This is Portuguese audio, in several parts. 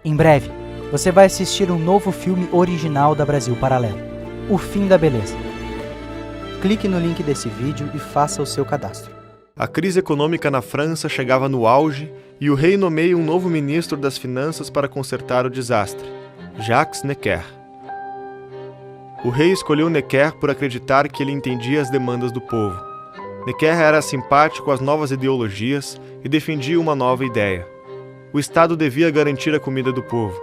Em breve, você vai assistir um novo filme original da Brasil Paralelo, O Fim da Beleza. Clique no link desse vídeo e faça o seu cadastro. A crise econômica na França chegava no auge e o rei nomeia um novo ministro das Finanças para consertar o desastre, Jacques Necker. O rei escolheu Necker por acreditar que ele entendia as demandas do povo. Necker era simpático às novas ideologias e defendia uma nova ideia. O Estado devia garantir a comida do povo.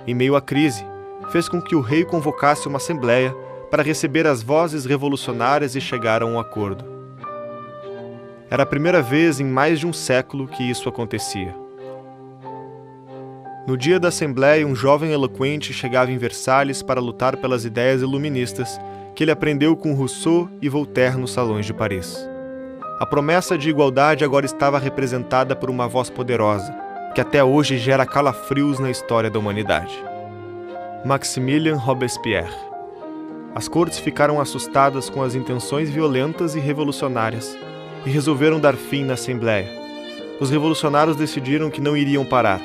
Em meio à crise, fez com que o rei convocasse uma assembleia para receber as vozes revolucionárias e chegar a um acordo. Era a primeira vez em mais de um século que isso acontecia. No dia da assembleia, um jovem eloquente chegava em Versalhes para lutar pelas ideias iluministas que ele aprendeu com Rousseau e Voltaire nos salões de Paris. A promessa de igualdade agora estava representada por uma voz poderosa, que até hoje gera calafrios na história da humanidade. Maximilien Robespierre. As cortes ficaram assustadas com as intenções violentas e revolucionárias e resolveram dar fim na Assembleia. Os revolucionários decidiram que não iriam parar,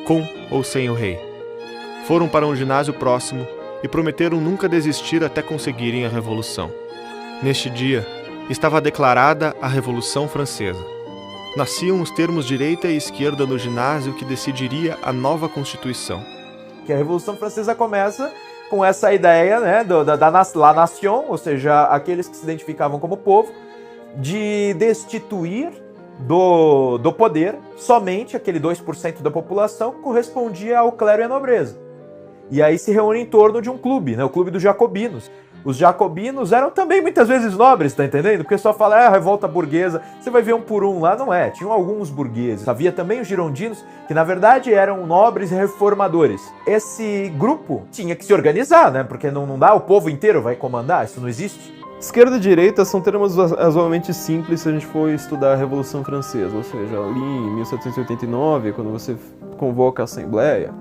com ou sem o rei. Foram para um ginásio próximo e prometeram nunca desistir até conseguirem a revolução. Neste dia, estava declarada a Revolução Francesa. Nasciam os termos direita e esquerda no ginásio que decidiria a nova Constituição. Que a Revolução Francesa começa com essa ideia, né, da La Nation, ou seja, aqueles que se identificavam como povo, de destituir do poder somente aquele 2% da população que correspondia ao clero e à nobreza. E aí se reúne em torno de um clube, né, o Clube dos Jacobinos. Os jacobinos eram também muitas vezes nobres, tá entendendo? Porque só fala, a revolta burguesa, você vai ver um por um lá, não é. Tinham alguns burgueses. Havia também os girondinos, que na verdade eram nobres e reformadores. Esse grupo tinha que se organizar, né? Porque não dá, o povo inteiro vai comandar, isso não existe. Esquerda e direita são termos razoavelmente simples se a gente for estudar a Revolução Francesa. Ou seja, ali em 1789, quando você convoca a Assembleia,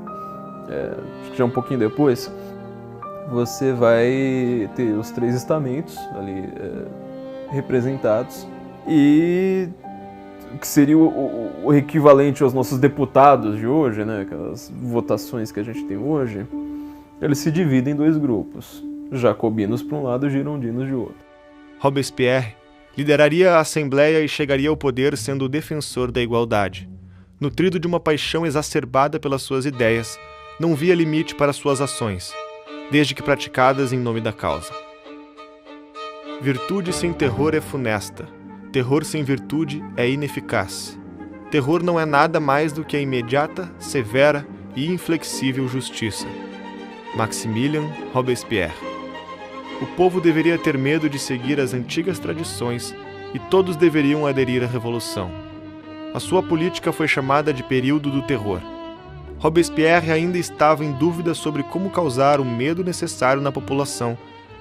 acho que já um pouquinho depois, você vai ter os três estamentos ali representados e que seria o equivalente aos nossos deputados de hoje, né? Aquelas votações que a gente tem hoje, eles se dividem em dois grupos, jacobinos para um lado e girondinos de outro. Robespierre lideraria a Assembleia e chegaria ao poder sendo o defensor da igualdade. Nutrido de uma paixão exacerbada pelas suas ideias, não via limite para suas ações, desde que praticadas em nome da causa. Virtude sem terror é funesta. Terror sem virtude é ineficaz. Terror não é nada mais do que a imediata, severa e inflexível justiça. Maximilien Robespierre. O povo deveria ter medo de seguir as antigas tradições e todos deveriam aderir à revolução. A sua política foi chamada de período do terror. Robespierre ainda estava em dúvida sobre como causar o medo necessário na população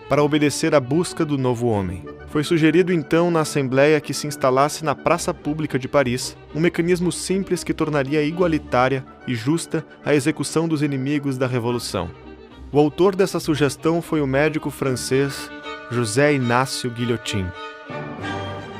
para obedecer à busca do novo homem. Foi sugerido então na Assembleia que se instalasse na Praça Pública de Paris um mecanismo simples que tornaria igualitária e justa a execução dos inimigos da Revolução. O autor dessa sugestão foi o médico francês José Inácio Guillotin.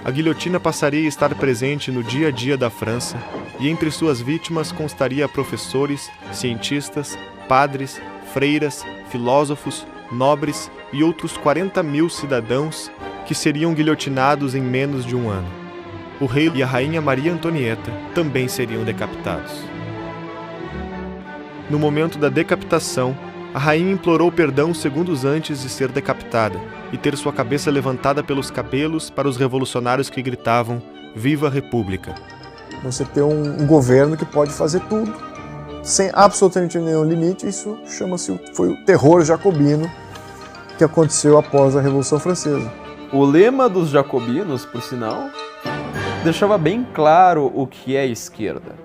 A guilhotina passaria a estar presente no dia a dia da França e entre suas vítimas constaria professores, cientistas, padres, freiras, filósofos, nobres e outros 40.000 cidadãos que seriam guilhotinados em menos de um ano. O rei e a rainha Maria Antonieta também seriam decapitados. No momento da decapitação, a rainha implorou perdão segundos antes de ser decapitada e ter sua cabeça levantada pelos cabelos para os revolucionários que gritavam "Viva a República!". Você ter um governo que pode fazer tudo, sem absolutamente nenhum limite, isso foi o terror jacobino que aconteceu após a Revolução Francesa. O lema dos jacobinos, por sinal, deixava bem claro o que é esquerda.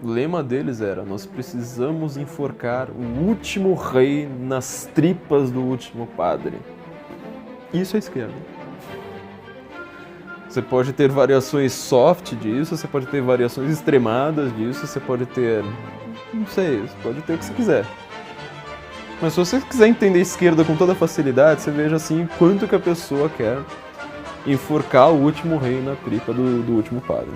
O lema deles era: nós precisamos enforcar o último rei nas tripas do último padre. Isso é esquerda. Você pode ter variações soft disso, você pode ter variações extremadas disso, você pode ter... não sei, você pode ter o que você quiser. Mas se você quiser entender a esquerda com toda facilidade, você veja assim quanto que a pessoa quer enforcar o último rei na tripa do último padre.